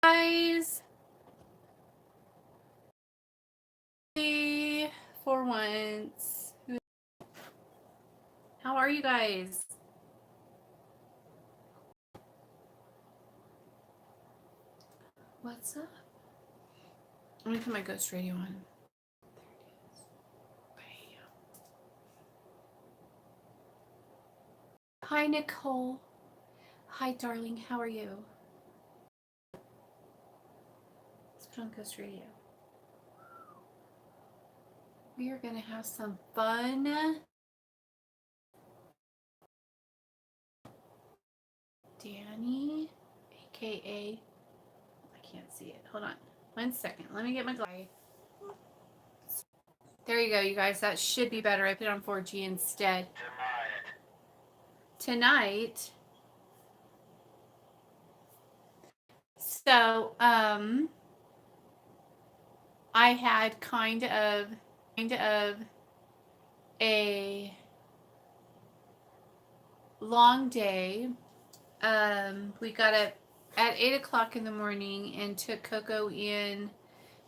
Guys, for once, how are you guys? What's up? Let me put my ghost radio on. There it is. Bam. Hi, Nicole. Hi, darling. How are you? Let's put on ghost radio. We are going to have some fun. Danny, aka, I can't see it. Hold on. 1 second. Let me get my glasses. There you go, you guys. That should be better. I put it on 4G instead. Tonight. So, I had kind of a long day. We got up at 8 o'clock in the morning and took Coco in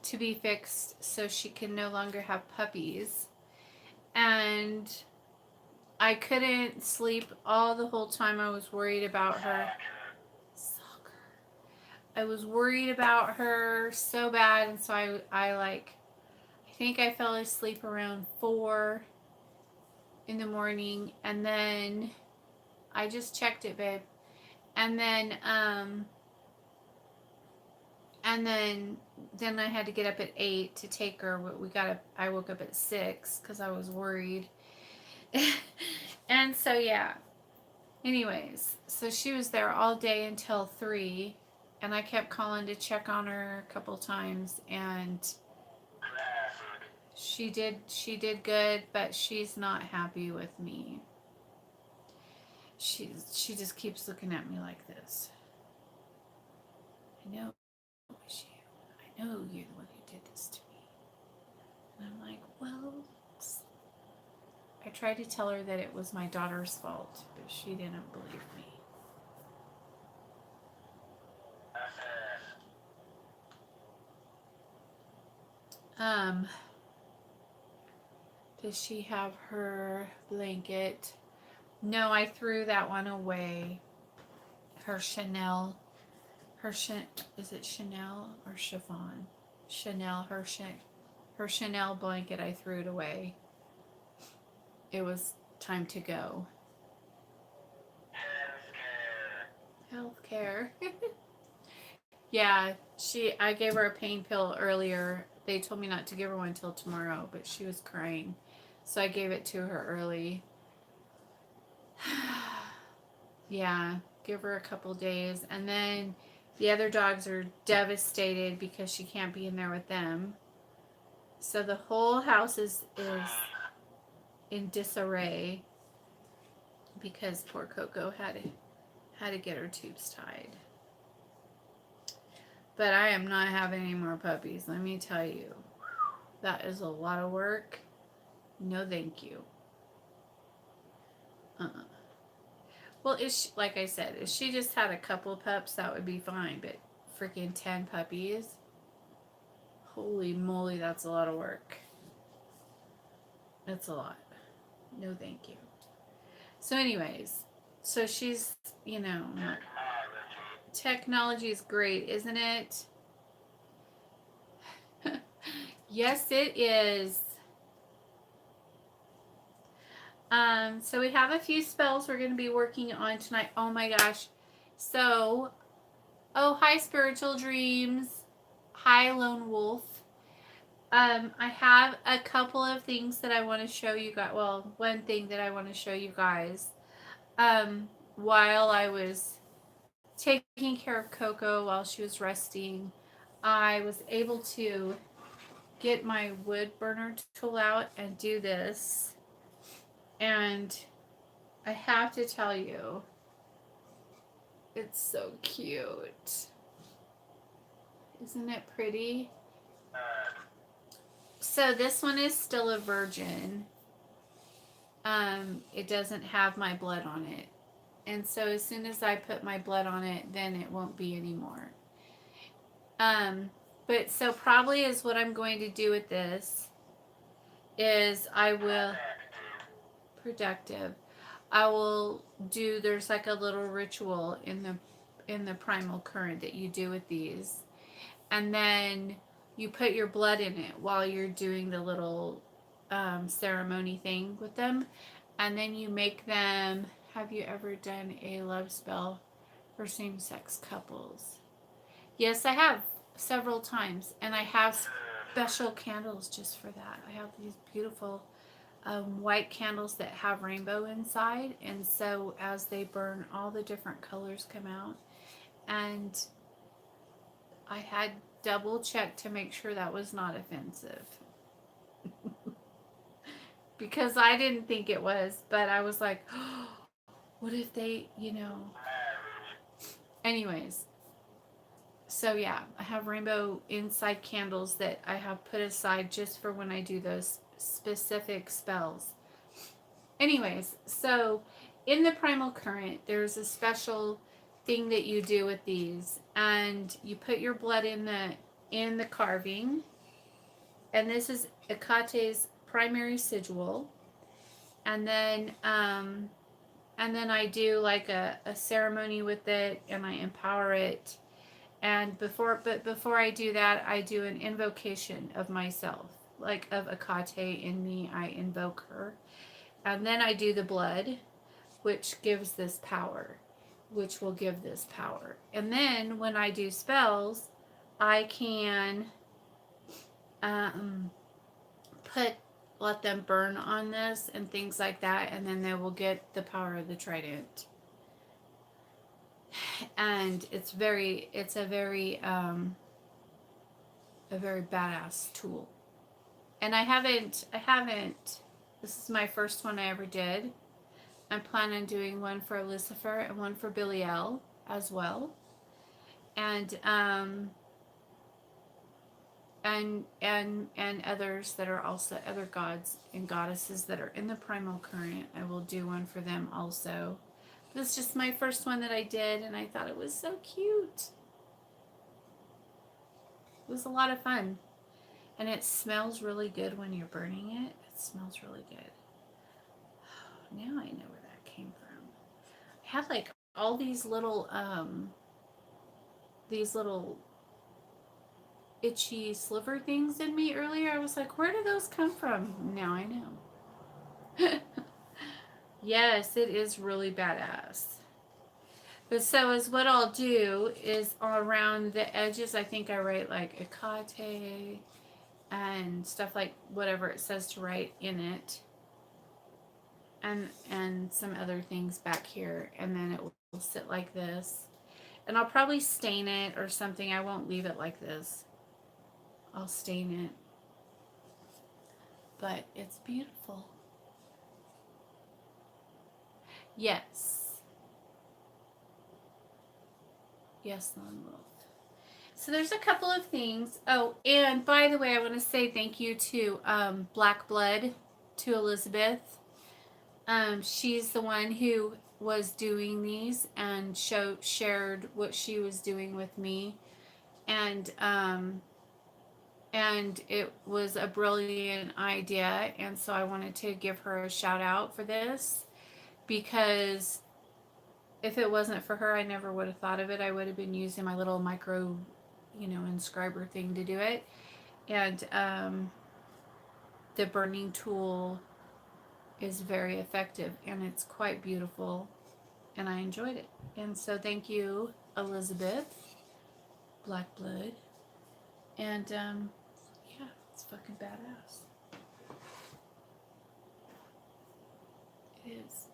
to be fixed so she can no longer have puppies. And I couldn't sleep all the whole time. I was worried about her. Soccer. I was worried about her so bad, and so I think I fell asleep around 4 in the morning, and then I just checked it, babe. And then I had to get up at 8 to take her. I woke up at 6 because I was worried. And so yeah. Anyways, so she was there all day until 3, and I kept calling to check on her a couple times, and she did good, but she's not happy with me. She just keeps looking at me like this. I know it was you. I know you're the one who did this to me. And I'm like, well, I tried to tell her that it was my daughter's fault, but she didn't believe me. Does she have her blanket? No, I threw that one away. Her Chanel. Is it Chanel or chiffon? Chanel. Her Chanel blanket. I threw it away. It was time to go. Healthcare. Yeah, I gave her a pain pill earlier. They told me not to give her one until tomorrow, but she was crying. So I gave it to her early. Yeah, give her a couple days. And then the other dogs are devastated because she can't be in there with them. So the whole house is in disarray because poor Coco had to get her tubes tied. But I am not having any more puppies, let me tell you. That is a lot of work. No, thank you. Well, like I said, if she just had a couple pups, that would be fine. But freaking 10 puppies? Holy moly, that's a lot of work. That's a lot. No, thank you. So anyways, so she's, technology is great, isn't it? Yes, it is. So we have a few spells we're going to be working on tonight. Oh my gosh. So, hi Spiritual Dreams. Hi Lone Wolf. I have a couple of things that I want to show you guys. Well, one thing that I want to show you guys. While I was taking care of Coco while she was resting, I was able to get my wood burner tool out and do this. And I have to tell you, it's so cute. Isn't it pretty? So this one is still a virgin. It doesn't have my blood on it. And so as soon as I put my blood on it, then it won't be anymore. But so probably is what I'm going to do with this is I will productive. I will do, there's like a little ritual in the primal current that you do with these. And then you put your blood in it while you're doing the little ceremony thing with them. And then you make them, have you ever done a love spell for same-sex couples? Yes, I have several times. And I have special candles just for that. I have these beautiful white candles that have rainbow inside, and so as they burn, all the different colors come out. And I had double checked to make sure that was not offensive because I didn't think it was, but I was like, oh, what if they, anyways. So yeah, I have rainbow inside candles that I have put aside just for when I do those specific spells. Anyways, so in the primal current, there's a special thing that you do with these, and you put your blood in the carving, and this is Hekate's primary sigil, and then I do like a ceremony with it, and I empower it. And before I do that, I do an invocation of myself, like of Hekate in me. I invoke her. And then I do the blood, which gives this power, which will give this power. And then when I do spells, I can let them burn on this and things like that, and then they will get the power of the trident. And it's a very badass tool. And I haven't, this is my first one I ever did. I'm planning on doing one for Lucifer and one for Belial as well. And others that are also other gods and goddesses that are in the primal current. I will do one for them also. This is just my first one that I did, and I thought it was so cute. It was a lot of fun. And it smells really good when you're burning it. It smells really good. Now I know where that came from. I had like all these little itchy sliver things in me earlier. I was like, where do those come from? Now I know. Yes, it is really badass. But so is what I'll do is around the edges, I think I write like Hekate and stuff like whatever it says to write in it. And some other things back here, and then it will sit like this. And I'll probably stain it or something. I won't leave it like this. I'll stain it. But it's beautiful. Yes. Yes, Lone Wolf. So there's a couple of things. Oh, and by the way, I want to say thank you to Black Blood, to Elizabeth. She's the one who was doing these and shared what she was doing with me, and it was a brilliant idea, and so I wanted to give her a shout out for this, because if it wasn't for her, I never would have thought of it. I would have been using my little micro, inscriber thing to do it, and the burning tool is very effective, and it's quite beautiful, and I enjoyed it. And so thank you, Elizabeth, Black Blood. And yeah, it's fucking badass. It is.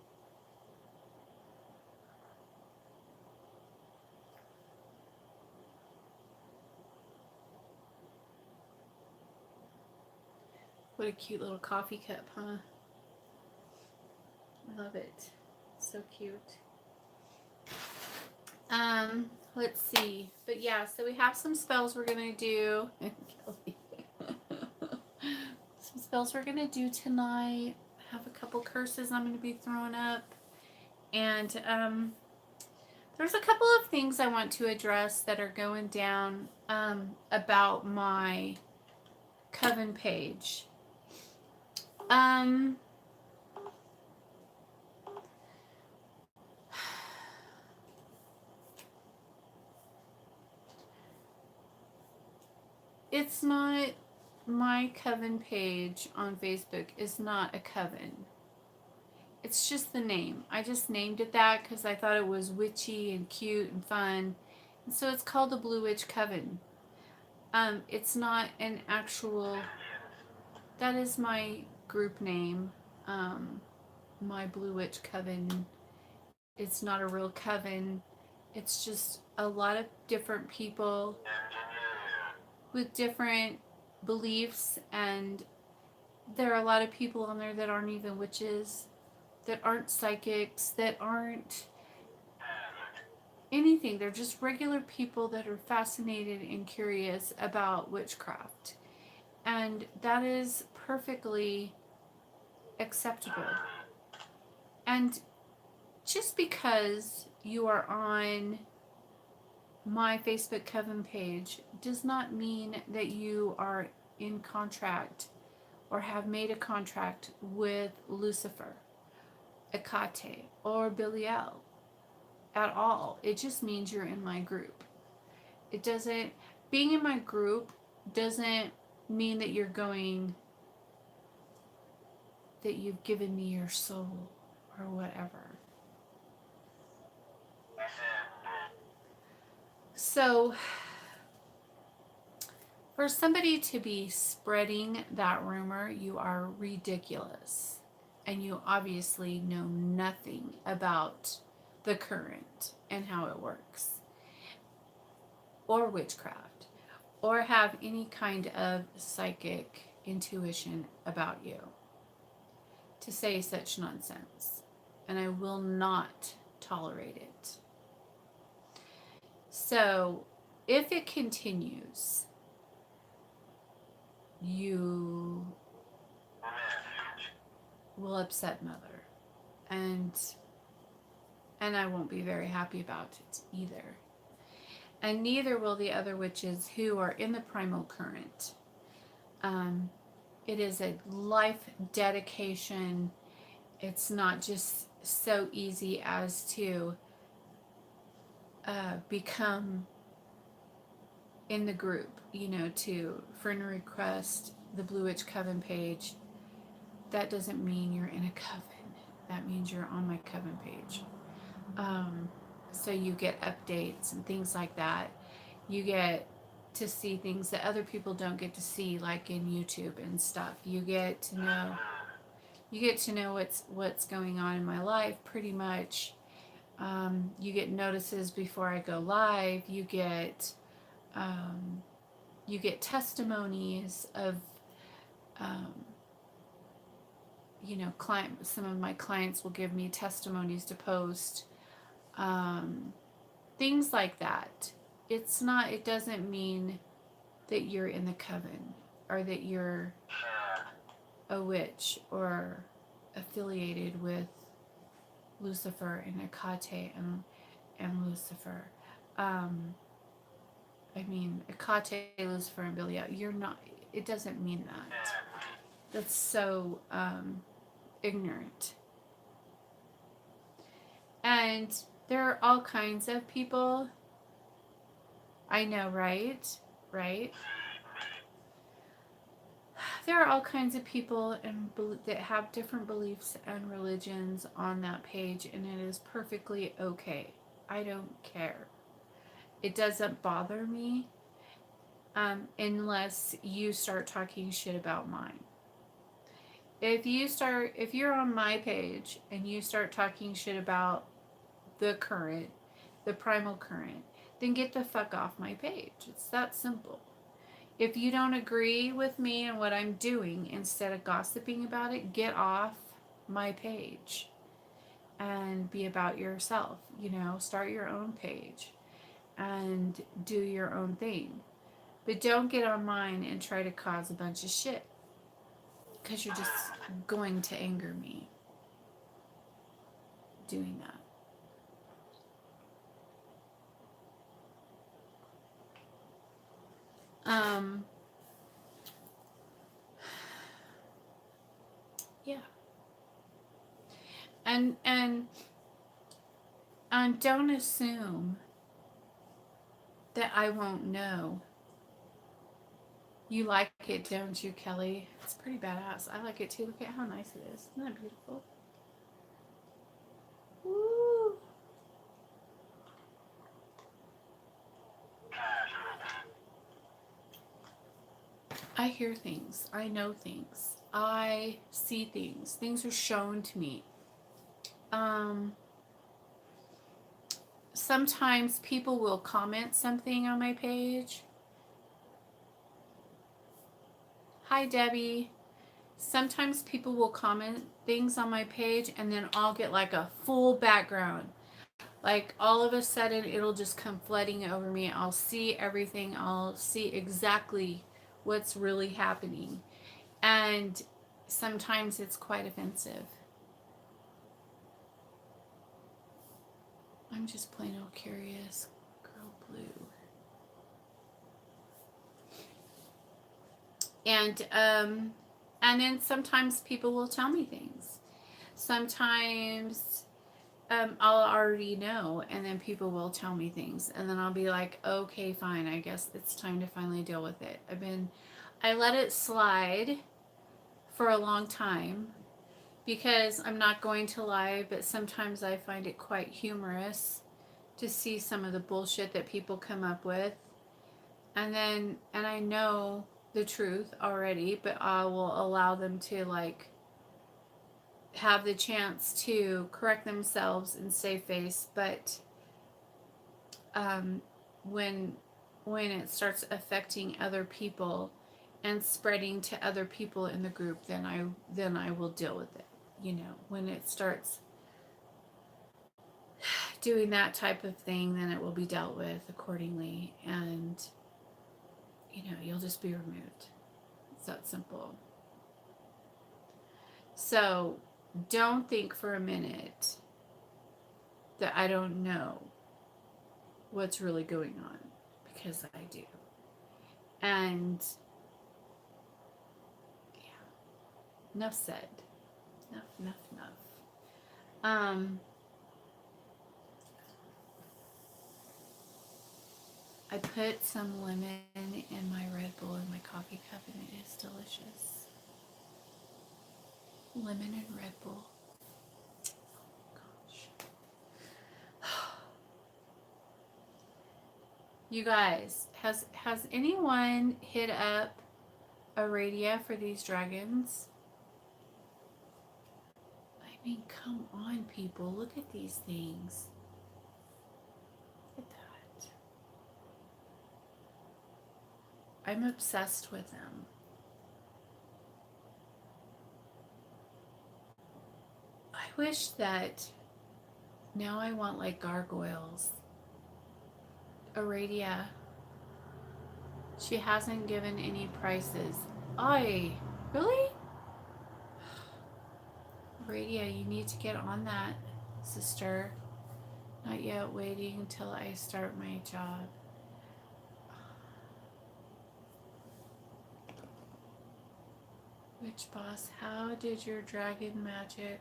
What a cute little coffee cup, huh? I love it. So cute. Let's see. But yeah, so we have some spells we're gonna do. Some spells we're gonna do tonight. I have a couple curses I'm gonna be throwing up. And There's a couple of things I want to address that are going down about my Coven page. It's not, my Coven page on Facebook is not a coven. It's just the name. I just named it that because I thought it was witchy and cute and fun. And so it's called the Blue Witch Coven. It's not an actual, that is my group name. My Blue Witch Coven. It's not a real coven. It's just a lot of different people with different beliefs, and there are a lot of people on there that aren't even witches, that aren't psychics, that aren't anything. They're just regular people that are fascinated and curious about witchcraft. And that is perfectly acceptable. And just because you are on my Facebook Coven page does not mean that you are in contract or have made a contract with Lucifer, Hecate, or Belial at all. It just means you're in my group. It doesn't, being in my group doesn't mean that you're going, that you've given me your soul or whatever. So, for somebody to be spreading that rumor, you are ridiculous. And you obviously know nothing about the current and how it works, or witchcraft, or have any kind of psychic intuition about you to say such nonsense. And I will not tolerate it. So, if it continues, you will upset Mother, and I won't be very happy about it either. And neither will the other witches who are in the primal current. It is a life dedication. It's not just so easy as to become in the group, you know, to friend request the Blue Witch Coven page. That doesn't mean you're in a coven. That means you're on my Coven page. So you get updates and things like that. You get to see things that other people don't get to see, like in YouTube and stuff. You get to know what's going on in my life, pretty much. You get notices before I go live. You get testimonies of some of my clients will give me testimonies to post, things like that. It doesn't mean that you're in the coven or that you're a witch or affiliated with Lucifer and Hecate and Lucifer. Hecate, Lucifer, and Belial. You're not. It doesn't mean that. That's so ignorant. And there are all kinds of people. I know, right? Right? There are all kinds of people that have different beliefs and religions on that page, and it is perfectly okay. I don't care. It doesn't bother me unless you start talking shit about mine. If you're on my page and you start talking shit about the primal current, then get the fuck off my page. It's that simple. If you don't agree with me and what I'm doing, instead of gossiping about it, get off my page and be about yourself. Start your own page and do your own thing. But don't get on mine and try to cause a bunch of shit, because you're just going to anger me doing that. Um, yeah. And don't assume that I won't know. You like it, don't you, Kelly? It's pretty badass. I like it too. Look at how nice it is. Isn't that beautiful? Woo! I hear things. I know things. I see things. Things are shown to me. Um, Sometimes people will comment something on my page. Hi, Debbie. Sometimes people will comment things on my page and then I'll get like a full background. Like all of a sudden it'll just come flooding over me. I'll see everything. I'll see exactly what's really happening. And sometimes it's quite offensive. I'm just plain old curious. Girl Blue. And then sometimes people will tell me things. Sometimes I'll already know, and then people will tell me things, and then I'll be like, okay, fine, I guess it's time to finally deal with it. I let it slide for a long time because I'm not going to lie, but sometimes I find it quite humorous to see some of the bullshit that people come up with. And I know the truth already, but I will allow them to like have the chance to correct themselves and save face. But um, when it starts affecting other people and spreading to other people in the group, then I will deal with it. You know, when it starts doing that type of thing, then it will be dealt with accordingly, and you know, you'll just be removed. It's that simple. So don't think for a minute that I don't know what's really going on, because I do. And yeah, enough said. Enough. Um, I put some lemon in my Red Bull in my coffee cup, and it is delicious. Lemon and Red Bull. Gosh. You guys, has anyone hit up Aradia for these dragons? I mean, come on, people. Look at these things. Look at that. I'm obsessed with them. I wish that now I want like gargoyles. Aradia. She hasn't given any prices. Really? Aradia, you need to get on that, sister. Not yet, waiting until I start my job. Witch boss, how did your dragon magic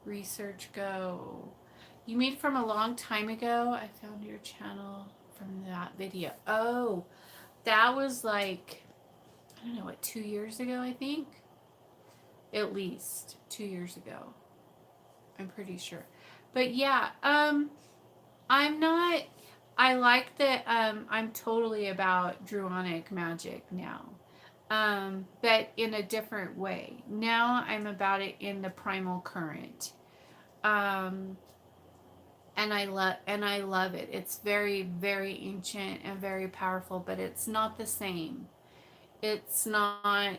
research go? You mean from a long time ago? I found your channel from that video. Oh, that was like, I don't know, what, 2 years ago, I think? At least 2 years ago. I'm pretty sure. But yeah, I'm not, I like that I'm totally about Druonic magic now. But in a different way. Now I'm about it in the primal current. Um, and I love it. It's very, very ancient and very powerful, but it's not the same. It's not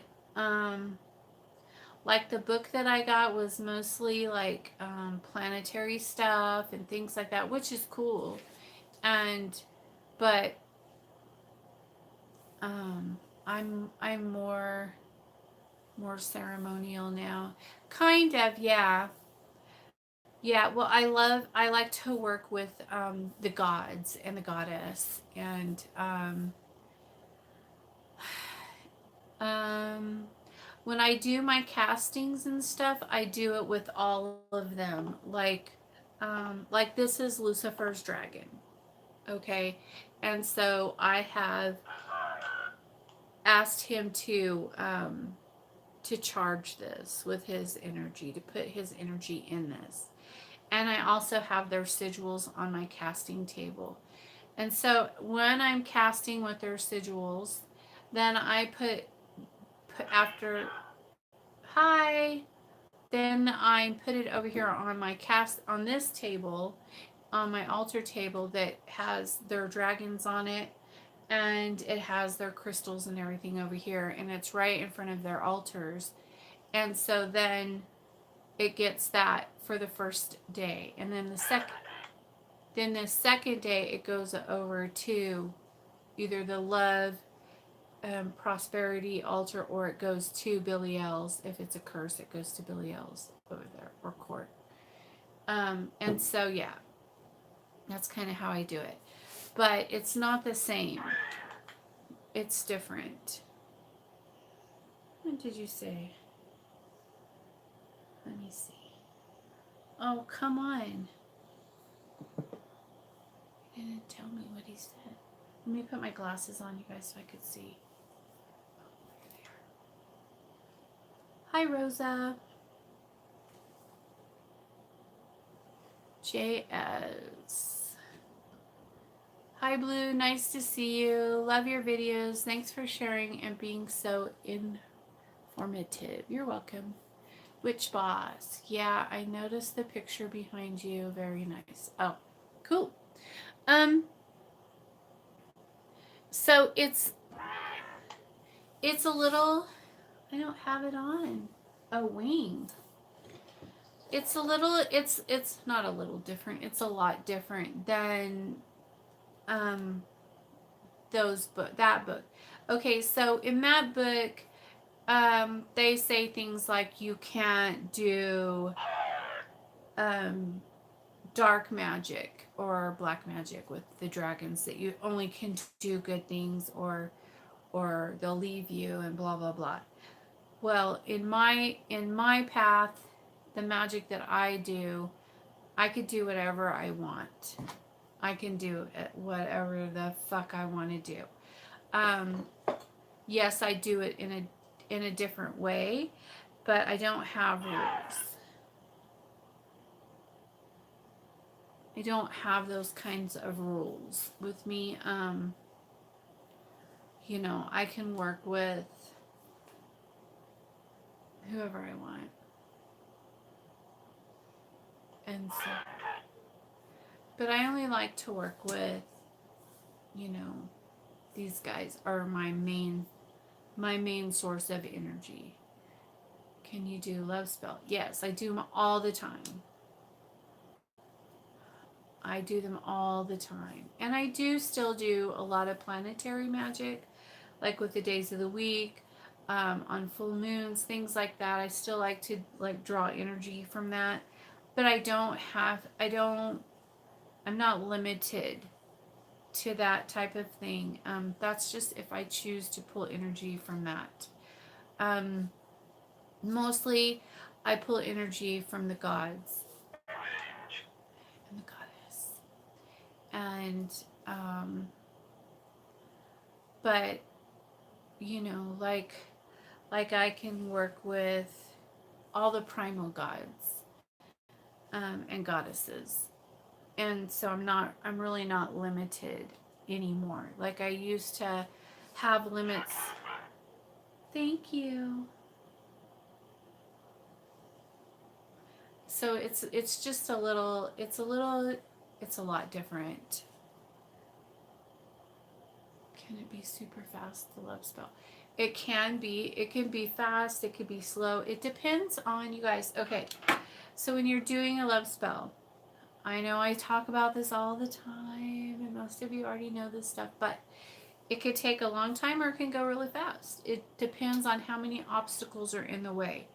like the book that I got was mostly like planetary stuff and things like that, which is cool. And but I'm more ceremonial now. Kind of, yeah. Yeah, well, I like to work with the gods and the goddess, and when I do my castings and stuff, I do it with all of them. Like this is Lucifer's dragon. Okay. And so I have asked him to charge this with his energy, to put his energy in this. And I also have their sigils on my casting table. And so when I'm casting with their sigils, then I put after hi, then I put it over here on my on this table, on my altar table that has their dragons on it, and it has their crystals and everything over here, and it's right in front of their altars. And so then it gets that for the first day, and then the second day it goes over to either the love prosperity altar, or it goes to Belial's. If it's a curse, it goes to Belial's over there, or court. And so yeah, that's kind of how I do it, but it's not the same. It's different. What did you say? Let me see. Oh, come on. He didn't tell me what he said. Let me put my glasses on, you guys, so I could see. Hi, Rosa. JS. Hi, Blue. Nice to see you. Love your videos. Thanks for sharing and being so informative. You're welcome. Witch Boss. Yeah, I noticed the picture behind you. Very nice. Oh, cool. So it's a little, I don't have it on. A wing. It's a little, it's not a little different. It's a lot different than that book. Okay, so in that book, they say things like you can't do dark magic or black magic with the dragons, that you only can do good things, or they'll leave you and blah blah blah. Well, in my path, the magic that I do, I could do whatever I want. I can do whatever the fuck I want to do. Yes, I do it in a different way, but I don't have rules. I don't have those kinds of rules with me. You know, I can work with whoever I want. And so, but I only like to work with, you know, these guys are my main source of energy. Can you do love spell? Yes, I do them all the time. I do them all the time. And I do still do a lot of planetary magic, like with the days of the week, on full moons, things like that. I still like to draw energy from that. But I'm not limited to that type of thing. That's just if I choose to pull energy from that. Mostly I pull energy from the gods and the goddess. And but you know, like I can work with all the primal gods and goddesses, and so I'm really not limited anymore. Like I used to have limits. Thank you. So it's just a little, it's a lot different. Can it be super fast, the love spell? It can be fast, it could be slow. It depends on you guys. Okay, so when you're doing a love spell, I know I talk about this all the time, and most of you already know this stuff, but it could take a long time or it can go really fast. It depends on how many obstacles are in the way.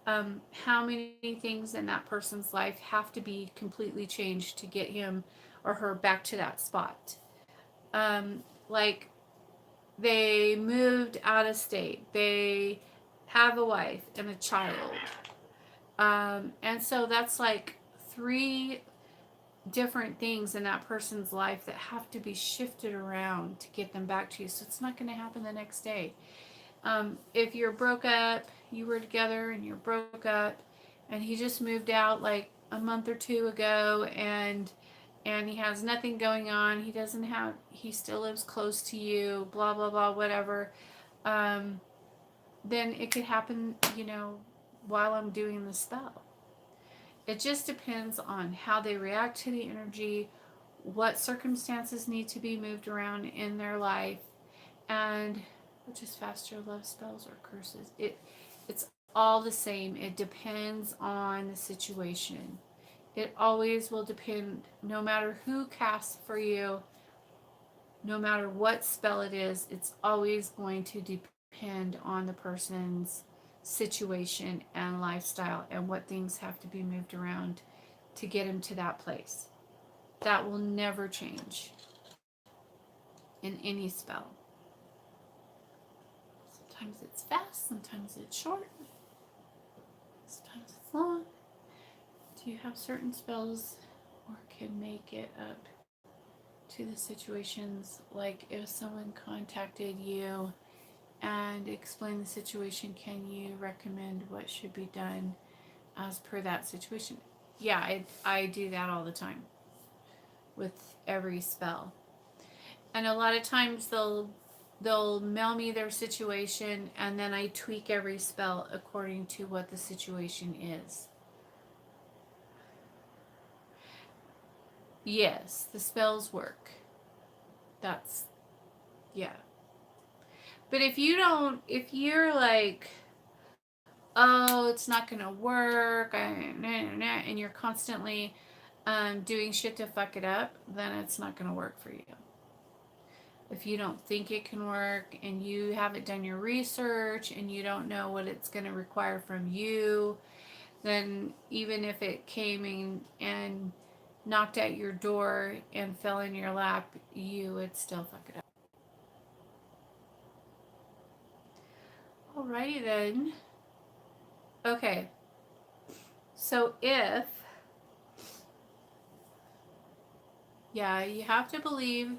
How many things in that person's life have to be completely changed to get him or her back to that spot. Like they moved out of state. They have a wife, and a child. And so that's like 3 different things in that person's life that have to be shifted around to get them back to you. So it's not going to happen the next day. If you're broke up, you were together and you're broke up, and he just moved out like a month or 2 ago, and he has nothing going on. He still lives close to you, blah, blah, blah, whatever. Then it could happen, while I'm doing the spell. It just depends on how they react to the energy, what circumstances need to be moved around in their life, and which is faster, love spells or curses. It's all the same. It depends on the situation. It always will depend, no matter who casts for you, no matter what spell it is, it's always going to depend on the person's situation and lifestyle and what things have to be moved around to get him to that place. That will never change in any spell. Sometimes it's fast, sometimes it's short, sometimes it's long. Do you have certain spells or can make it up to the situations? Like if someone contacted you and explained the situation, can you recommend what should be done as per that situation? Yeah, I do that all the time with every spell. And a lot of times they'll mail me their situation, and then I tweak every spell according to what the situation is. Yes, the spells work. That's, yeah. But if you're like, oh, it's not going to work, and you're constantly doing shit to fuck it up, then it's not going to work for you. If you don't think it can work, and you haven't done your research, and you don't know what it's going to require from you, then even if it came in and knocked at your door and fell in your lap, you would still fuck it up. Alrighty then. Okay. So you have to believe,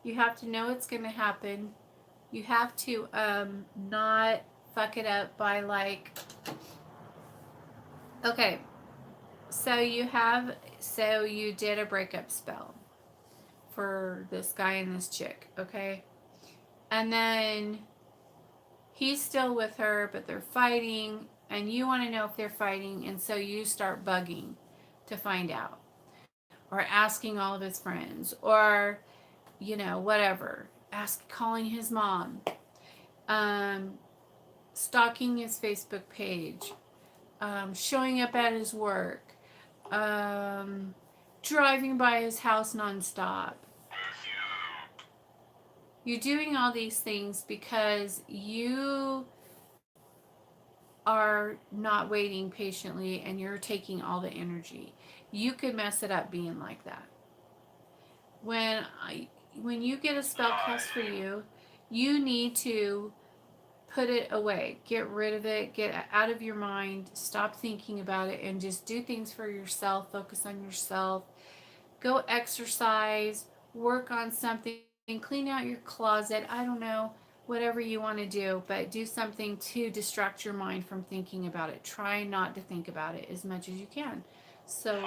you have to know it's going to happen. You have to not fuck it up by like, okay, so you did a breakup spell for this guy and this chick, okay? And then he's still with her, but they're fighting, and you want to know if they're fighting, and so you start bugging to find out, or asking all of his friends, or whatever, calling his mom, stalking his Facebook page, showing up at his work, driving by his house nonstop. You're doing all these things because you are not waiting patiently, and you're taking all the energy. You could mess it up being like that. When you get a spell cast for you, you need to put it away. Get rid of it. Get it out of your mind. Stop thinking about it and just do things for yourself. Focus on yourself. Go exercise. Work on something. Clean out your closet. I don't know. Whatever you want to do, but do something to distract your mind from thinking about it. Try not to think about it as much as you can. So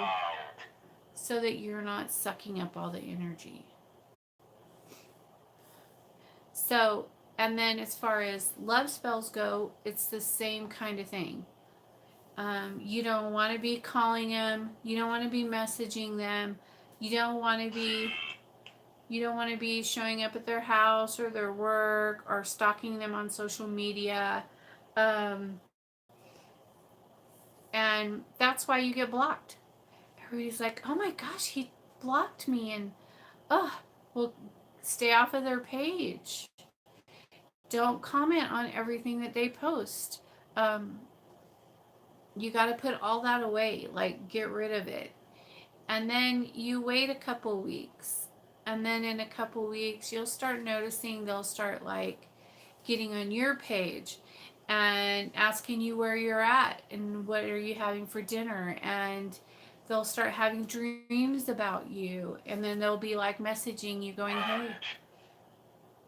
that you're not sucking up all the energy. So, and then as far as love spells go, it's the same kind of thing. You don't want to be calling them. You don't want to be messaging them. You don't want to be showing up at their house or their work or stalking them on social media. And that's why you get blocked. Everybody's like, oh my gosh, he blocked me, and well, stay off of their page. Don't comment on everything that they post. You got to put all that away, like get rid of it. And then you wait a couple weeks. And then in a couple weeks, you'll start noticing they'll start like getting on your page. and asking you where you're at and what are you having for dinner, and they'll start having dreams about you, and then they'll be like messaging you going,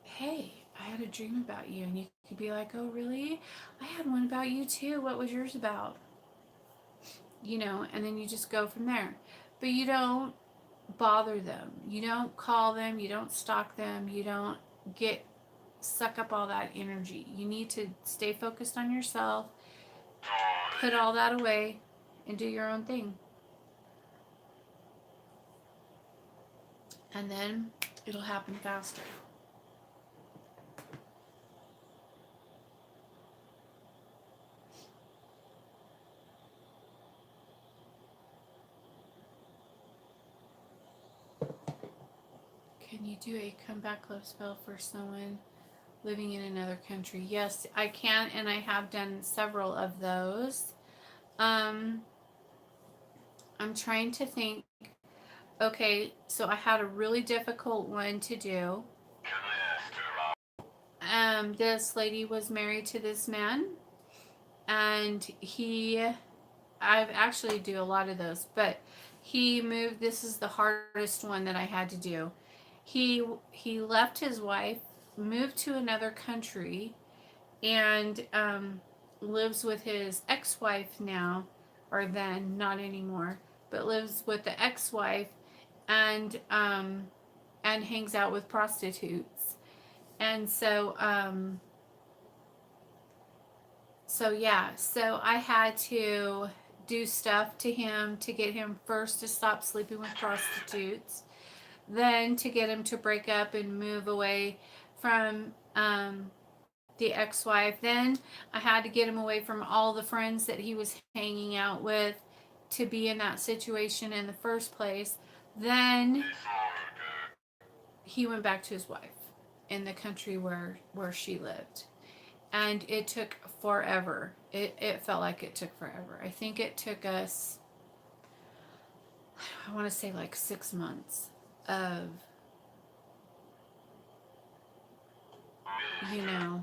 hey, I had a dream about you, and you could be like, oh really, I had one about you too, what was yours about, and then you just go from there. But you don't bother them, you don't call them, you don't stalk them, you don't get suck up all that energy. You need to stay focused on yourself, put all that away, and do your own thing. And then it'll happen faster. Can you do a comeback love spell for someone living in another country? Yes, I can, and I have done several of those. Um, I'm trying to think. Okay, so I had a really difficult one to do. This lady was married to this man, and I've actually do a lot of those, but he moved. This is the hardest one that I had to do. He left his wife, moved to another country, and lives with his ex-wife now, or then not anymore, but lives with the ex-wife, and hangs out with prostitutes. And so I had to do stuff to him to get him first to stop sleeping with prostitutes, then to get him to break up and move away from the ex-wife. Then I had to get him away from all the friends that he was hanging out with to be in that situation in the first place. Then he went back to his wife in the country where she lived, and it took forever. It felt like it took forever. I think it took us, I want to say, like 6 months of, I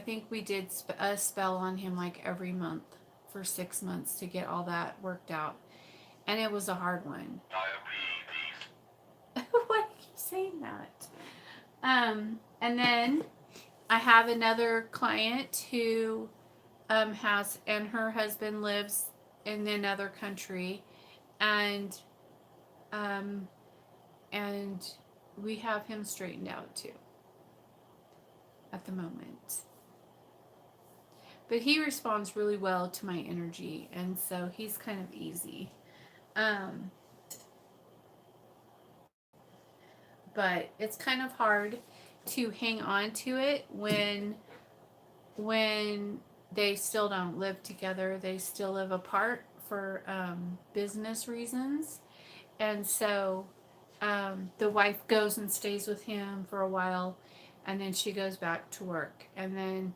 think we did a spell on him like every month for 6 months to get all that worked out. And it was a hard one. Why do you keep saying that? And then I have another client who has, and her husband lives in another country, and um, and we have him straightened out too at the moment. But he responds really well to my energy, and so he's kind of easy. Um, but it's kind of hard to hang on to it when they still don't live together. They still live apart for business reasons, and so the wife goes and stays with him for a while, and then she goes back to work, and then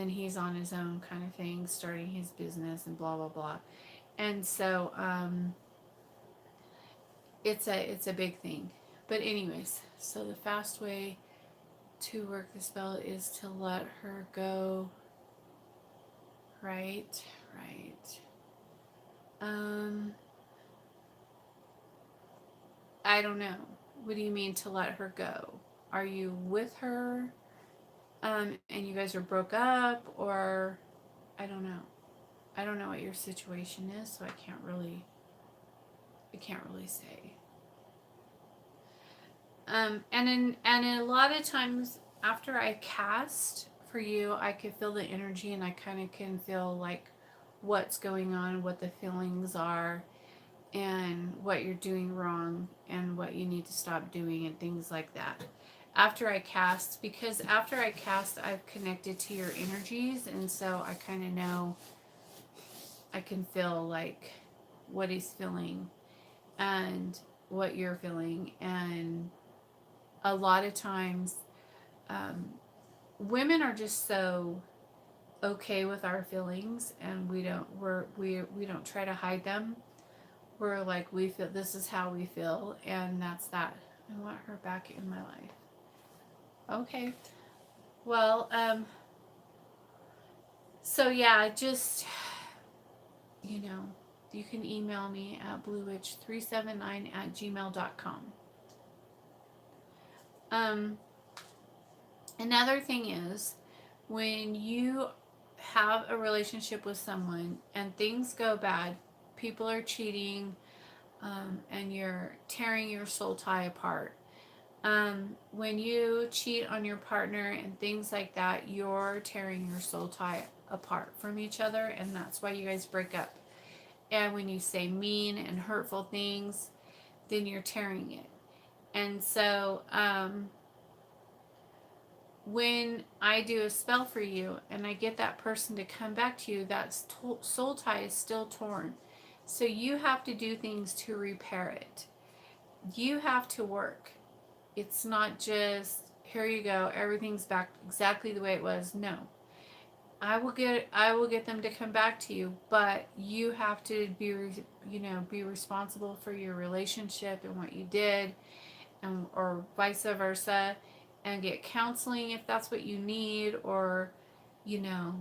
he's on his own kind of thing, starting his business and blah blah blah. And so it's a big thing. But anyways, so the fast way to work the spell is to let her go. Right. I don't know. What do you mean to let her go? Are you with her? And you guys are broke up, or I don't know. I don't know what your situation is, so I can't really say. And a lot of times after I cast for you, I can feel the energy, and I kind of can feel like what's going on, what the feelings are, and what you're doing wrong, and what you need to stop doing, and things like that. After I cast, because after I cast, I've connected to your energies, and so I kind of know, I can feel like what he's feeling and what you're feeling. And a lot of times, women are just so okay with our feelings, and we don't try to hide them. We're like, we feel, this is how we feel, and that's that. I want her back in my life. Okay. Well, So yeah, just, you know, you can email me at bluewitch379@gmail.com. Another thing is, when you have a relationship with someone and things go bad, people are cheating, and you're tearing your soul tie apart. When you cheat on your partner and things like that, you're tearing your soul tie apart from each other, and that's why you guys break up. And when you say mean and hurtful things, then you're tearing it. And so, when I do a spell for you and I get that person to come back to you, that soul tie is still torn. So you have to do things to repair it. You have to work. It's not just, here you go, everything's back exactly the way it was. No. I will get them to come back to you, but you have to be responsible for your relationship and what you did, and or vice versa, and get counseling if that's what you need, or you know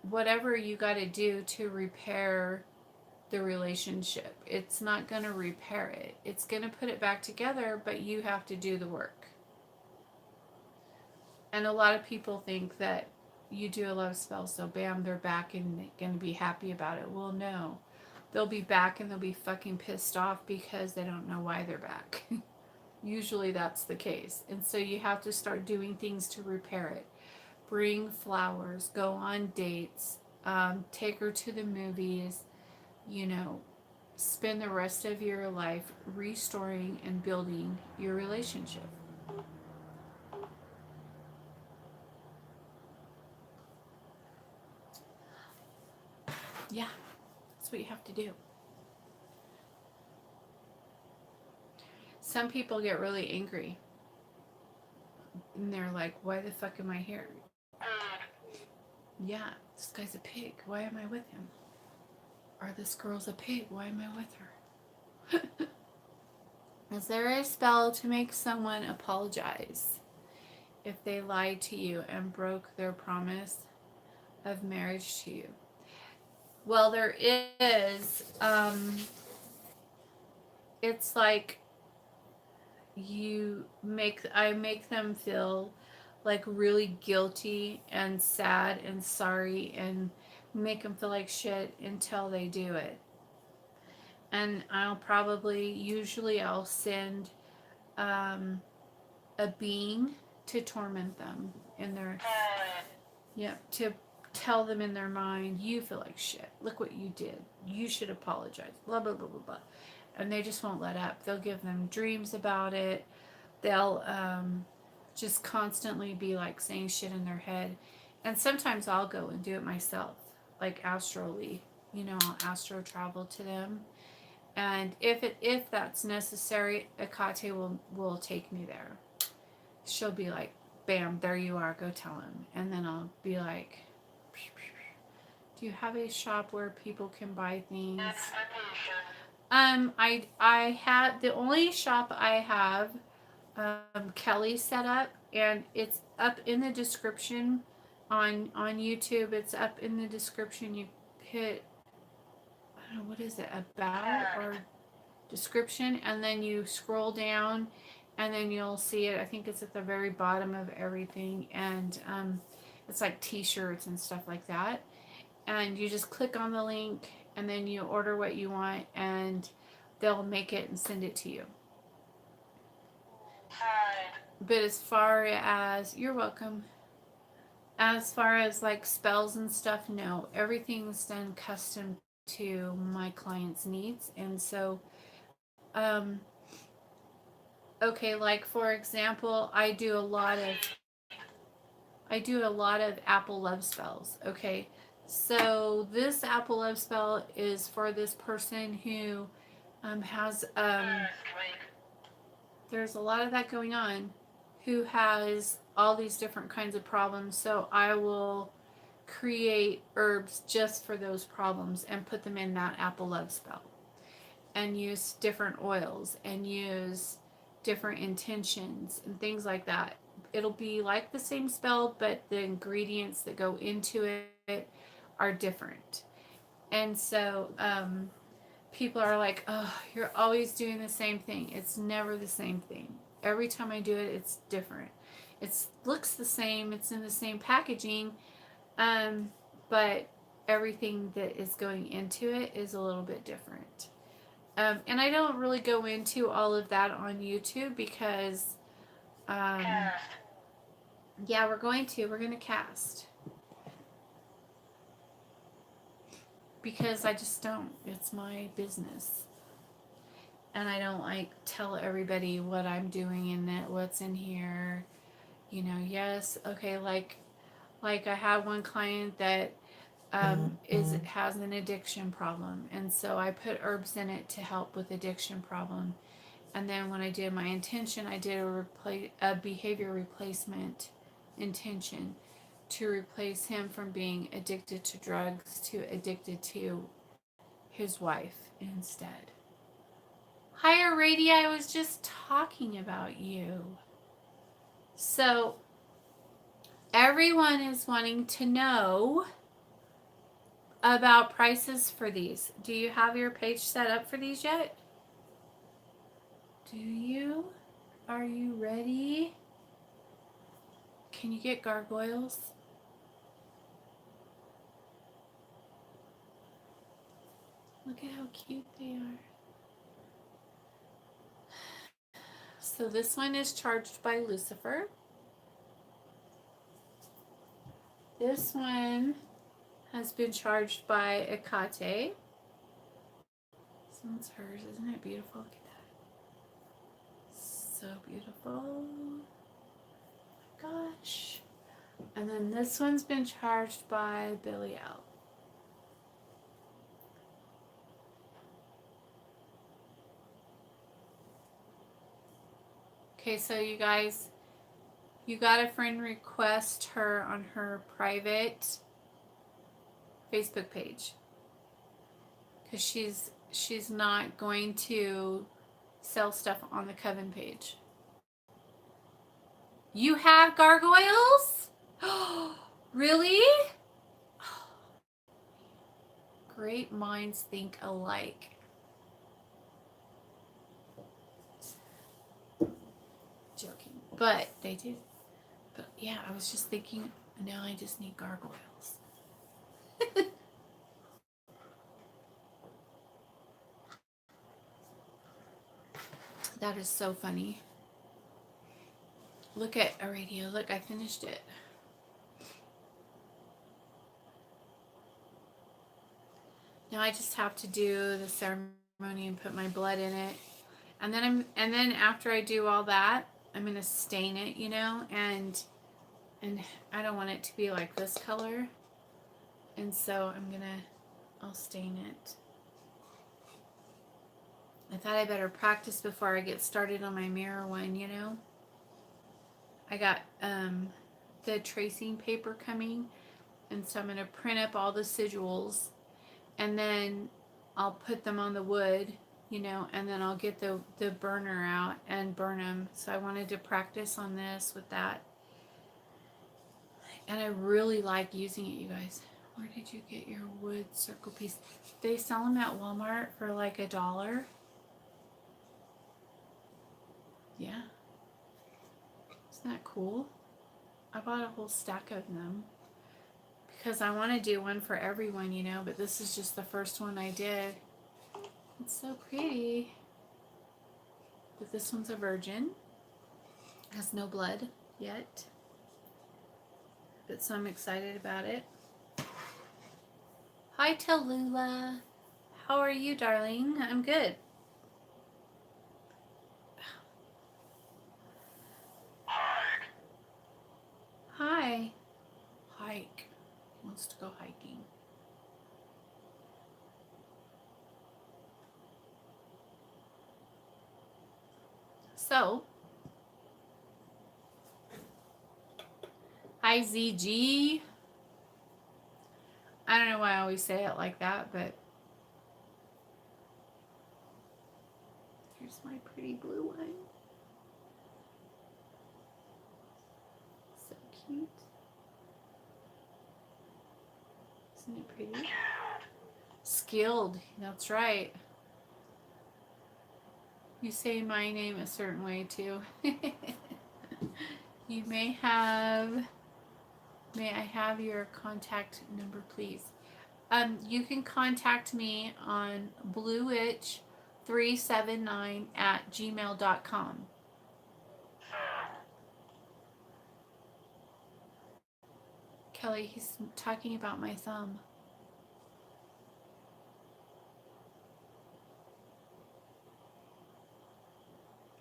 whatever you got to do to repair the relationship. It's not going to repair it. It's going to put it back together, but you have to do the work. And a lot of people think that you do a lot of spells, so bam, they're back and going to be happy about it. Well, no. They'll be back and they'll be fucking pissed off because they don't know why they're back. Usually that's the case. And so you have to start doing things to repair it. Bring flowers, go on dates, take her to the movies, you know, spend the rest of your life restoring and building your relationship. Yeah, that's what you have to do. Some people get really angry and they're like, why the fuck am I here? Yeah, this guy's a pig. Why am I with him? Or this girl's a pig. Why am I with her? Is there a spell to make someone apologize if they lied to you and broke their promise of marriage to you? Well, there is. It's like I make them feel like really guilty and sad and sorry, and make them feel like shit until they do it. And usually I'll send um, a being to torment them in their, yeah, to tell them in their mind, you feel like shit. Look what you did. You should apologize. Blah, blah, blah, blah, blah. And they just won't let up. They'll give them dreams about it. They'll just constantly be like saying shit in their head. And sometimes I'll go and do it myself, like astrally. I'll astro travel to them. And if that's necessary, Akate will take me there. She'll be like, bam, there you are, go tell him. And then I'll be like, do you have a shop where people can buy things? I had the only shop I have, Kelly set up, and it's up in the description on YouTube. It's up in the description. You hit, I don't know, what is it, about or description, and then you scroll down, and then you'll see it. I think it's at the very bottom of everything, and it's like t-shirts and stuff like that. And you just click on the link, and then you order what you want, and they'll make it and send it to you. But as far as, you're welcome. As far as like spells and stuff, no. Everything's done custom to my client's needs. And so, okay, like for example, I do a lot of apple love spells. Okay, so this apple love spell is for this person who has there's a lot of that going on, who has all these different kinds of problems. So I will create herbs just for those problems and put them in that apple love spell, and use different oils and use different intentions and things like that. It'll be like the same spell, but the ingredients that go into it are different. And so people are like, oh, you're always doing the same thing. It's never the same thing. Every time I do it, it's different. It looks the same. It's in the same packaging, but everything that is going into it is a little bit different. And I don't really go into all of that on YouTube because, yeah, we're going to cast. Because I just don't. It's my business. And I don't like tell everybody what I'm doing and that what's in here. You know, yes, okay, like I have one client that has an addiction problem, and so I put herbs in it to help with addiction problem. And then when I did my intention, I did a behavior replacement intention to replace him from being addicted to drugs to addicted to his wife instead. Hi, Aradia, I was just talking about you. So everyone is wanting to know about prices for these. Do you have your page set up for these yet? Do you? Are you ready? Can you get gargoyles? Look at how cute they are. So this one is charged by Lucifer. This one has been charged by Ekate. This one's hers. Isn't it beautiful? Look at that. So beautiful. Oh my gosh. And then this one's been charged by Billy L. Okay, so you guys, you got a friend request her on her private Facebook page. Because she's not going to sell stuff on the Coven page. You have gargoyles? Really? Great minds think alike. Joking. But they do. But yeah, I was just thinking, now I just need gargoyles. That is so funny. Look at Aradia. Look, I finished it. Now I just have to do the ceremony and put my blood in it. And then after I do all that, I'm going to stain it, you know, and I don't want it to be like this color. And so I'll stain it. I thought I better practice before I get started on my mirror one, you know. I got the tracing paper coming, and so I'm going to print up all the sigils, and then I'll put them on the wood, you know, and then I'll get the burner out and burn them. So I wanted to practice on this with that. And I really like using it, you guys. Where did you get your wood circle piece? They sell them at Walmart for like $1. Yeah. Isn't that cool? I bought a whole stack of them because I want to do one for everyone, you know, but this is just the first one I did. It's so pretty. But this one's a virgin. Has no blood yet. But so I'm excited about it. Hi, Tallulah. How are you, darling? I'm good. Hi. Hike. He wants to go hiking. So, hi, ZG. I don't know why I always say it like that, but here's my pretty blue one. So cute. Isn't it pretty? Skilled. That's right. You say my name a certain way too. You may I have your contact number, please? You can contact me on bluewitch379@gmail.com. Kelly, he's talking about my thumb.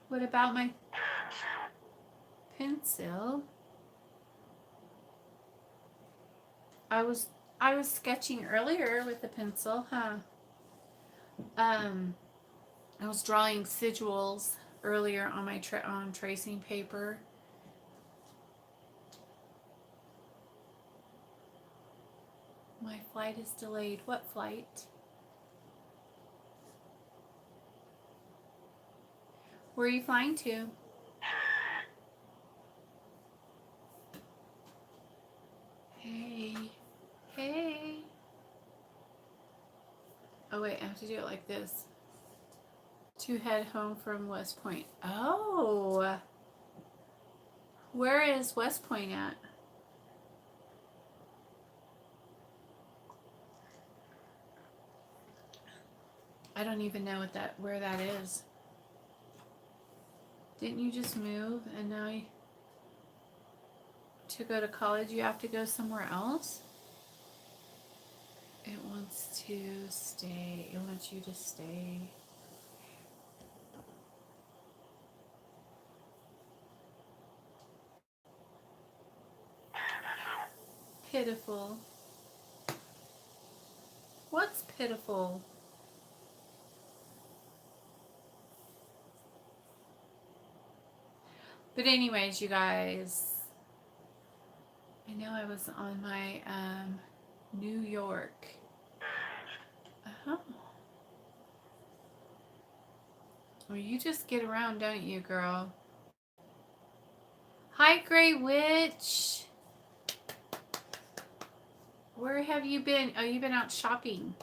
What about my pencil? I was sketching earlier with the pencil, huh? I was drawing sigils earlier on my on tracing paper. My flight is delayed. What flight? Where are you flying to? Hey. Hey. Oh wait, I have to do it like this. To head home from West Point. Oh. Where is West Point at? I don't even know where that is. Didn't you just move and now to go to college you have to go somewhere else? It wants to stay. It wants you to stay. Pitiful. What's pitiful? But anyways, you guys, I know I was on my New York. Well, you just get around, don't you, girl? Hi, Grey Witch. Where have you been? Oh, you've been out shopping.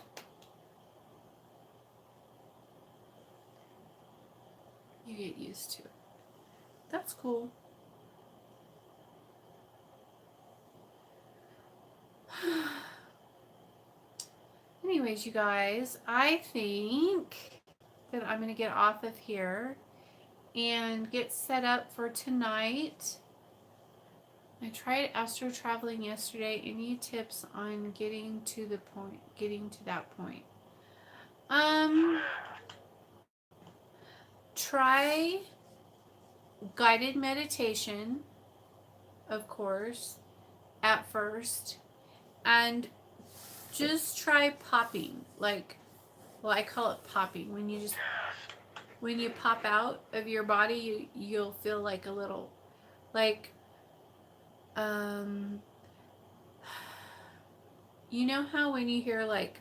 You get used to it. That's cool. Anyways, you guys, I think that I'm going to get off of here and get set up for tonight. I tried astro traveling yesterday. Any tips on getting to that point? Try guided meditation, of course, at first, and just try popping. Like, well, I call it popping. When you pop out of your body, you'll feel like a little, like, you know how when you hear like,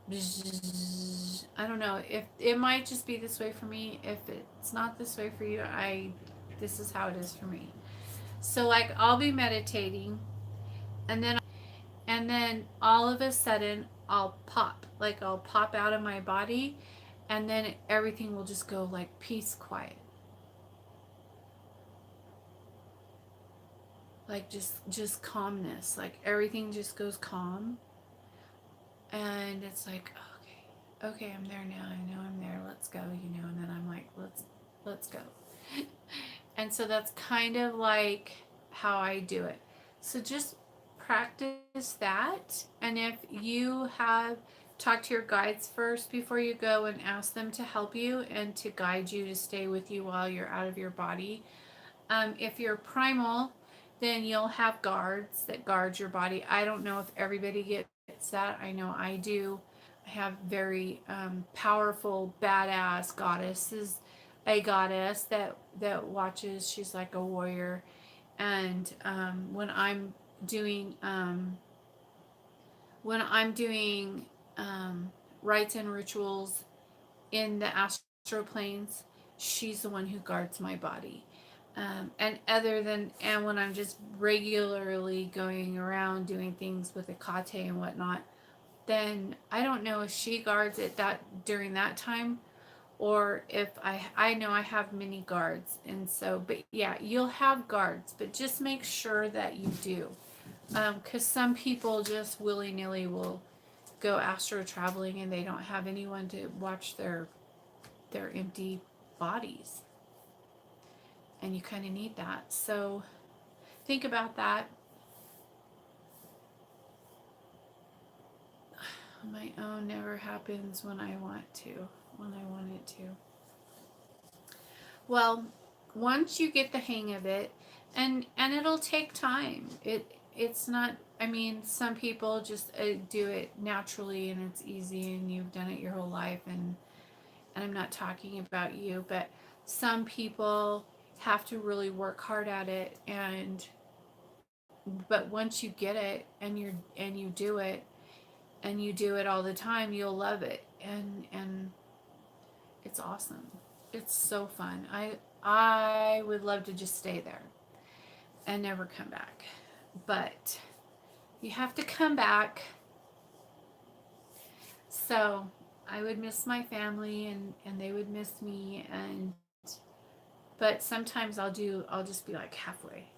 bzz, I don't know, if it might just be this way for me. If it's not this way for you, this is how it is for me. So like I'll be meditating and then all of a sudden I'll pop out of my body, and then everything will just go like peace, quiet. Like just calmness, like everything just goes calm, and it's like, okay, I'm there now. I know I'm there. Let's go, and then I'm like, let's go. And so that's kind of like how I do it. So just practice that, and if you have talk to your guides first before you go and ask them to help you and to guide you to stay with you while you're out of your body. If you're primal, then you'll have guards that guard your body. I don't know if everybody gets that. I know I do. I have very powerful, badass goddesses. A goddess that watches. She's like a warrior, and when I'm doing rites and rituals in the astral planes, she's the one who guards my body. And when I'm just regularly going around doing things with the kate and whatnot, then I don't know if she guards it that during that time, or if I know I have many guards. And so, but yeah, you'll have guards, but just make sure that you do, because some people just willy-nilly will go astro traveling and they don't have anyone to watch their empty bodies, and you kind of need that. So think about that. My own never happens when I want it to. Well, once you get the hang of it, and it'll take time. It's not, I mean, some people just do it naturally and it's easy and you've done it your whole life, and I'm not talking about you, but some people have to really work hard at it, and but once you get it and you do it and you do it all the time, you'll love it, and it's awesome. It's so fun. I would love to just stay there and never come back. But you have to come back. So I would miss my family, and they would miss me, and but sometimes I'll just be like halfway.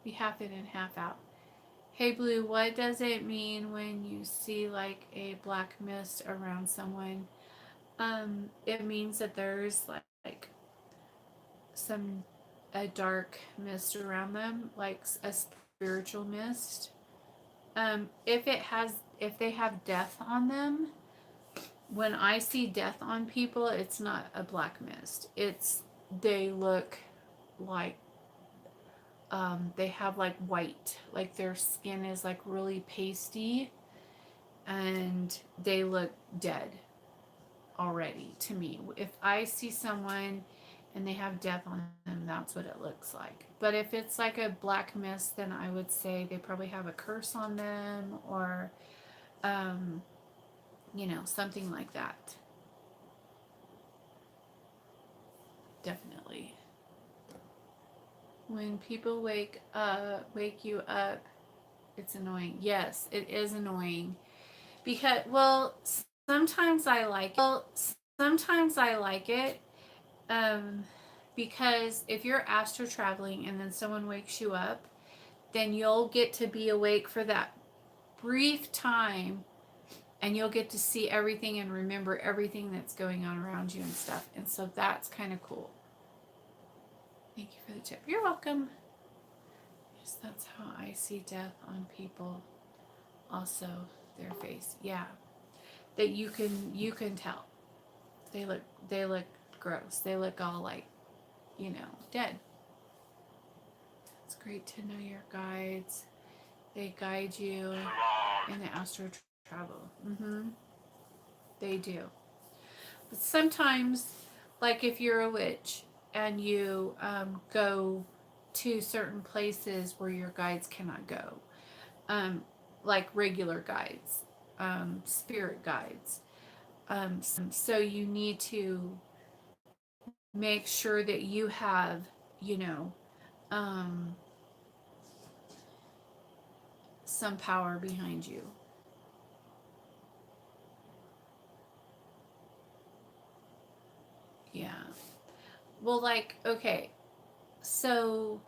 Be half in and half out. Hey Blue, what does it mean when you see like a black mist around someone? It means that there's like some a dark mist around them, like a spiritual mist. If they have death on them, when I see death on people, it's not a black mist. It's they look like they have like white, like their skin is like really pasty, and they look dead already to me. If I see someone and they have death on them, that's what it looks like. But if it's like a black mist, then I would say they probably have a curse on them, or um, something like that. Definitely. When people wake you up, it's annoying. Yes, it is annoying because, well, sometimes I like it. Sometimes I like it, um, because if you're astro traveling and then someone wakes you up, then you'll get to be awake for that brief time, and you'll get to see everything and remember everything that's going on around you and stuff. And so that's kind of cool. Thank you for the tip. You're welcome. Yes, that's how I see death on people. Also, their face. Yeah, that you can tell. They look gross. They look all like, dead. It's great to know your guides. They guide you in the astro travel. They do. But sometimes, like if you're a witch and you go to certain places where your guides cannot go, um, like regular guides, spirit guides. So you need to make sure that you have, you know, um, some power behind you. Yeah. Well, like, okay, so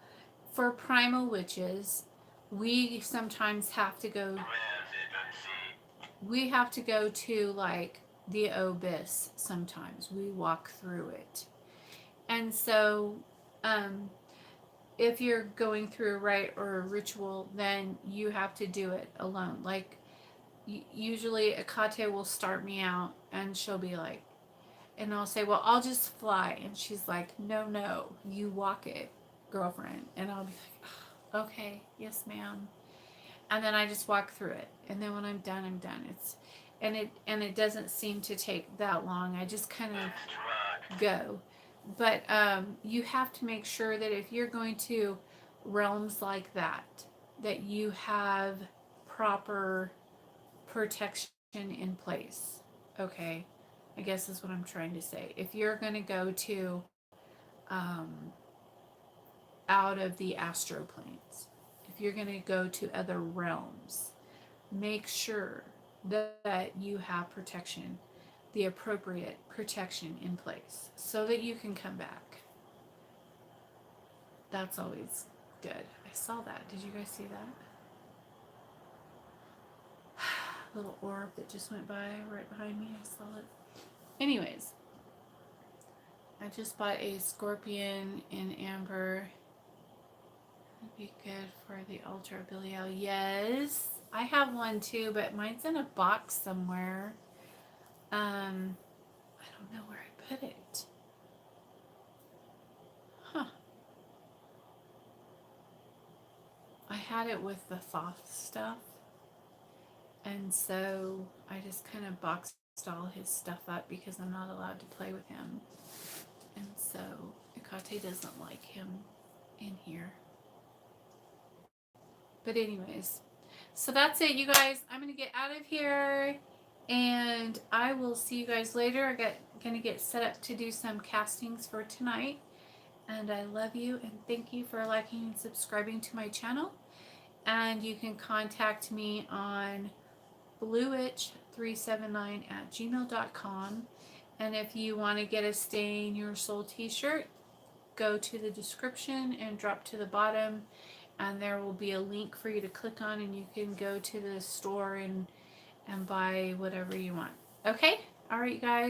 for primal witches, we sometimes have to go. We have to go to like the abyss. Sometimes we walk through it, and so um, if you're going through a rite or a ritual, then you have to do it alone. Like usually, Akate will start me out, and she'll be like, and I'll say, well, I'll just fly. And she's like, no, no, you walk it, girlfriend. And I'll be like, oh, okay, yes, ma'am. And then I just walk through it. And then when I'm done, I'm done. And it doesn't seem to take that long. I just kind of go. But you have to make sure that if you're going to realms like that, that you have proper protection in place. Okay, I guess is what I'm trying to say. If you're going to go to um, out of the astro planes, if you're going to go to other realms, make sure that you have protection, the appropriate protection in place so that you can come back. That's always good. I saw that. Did you guys see that? Little orb that just went by right behind me. I saw it. Anyways, I just bought a scorpion in amber. It'd be good for the altar of Belial. Yes, I have one too, but mine's in a box somewhere. I don't know where I put it. Huh. I had it with the Thoth stuff, and so I just kind of boxed all his stuff up because I'm not allowed to play with him. And so Ikate doesn't like him in here. But anyways, so that's it, you guys. I'm going to get out of here, and I will see you guys later. I'm going to get set up to do some castings for tonight. And I love you, and thank you for liking and subscribing to my channel. And you can contact me on bluewitch379@gmail.com. And if you want to get a Stay in Your Soul t-shirt, go to the description and drop to the bottom, and there will be a link for you to click on, and you can go to the store and buy whatever you want. Okay? All right, guys.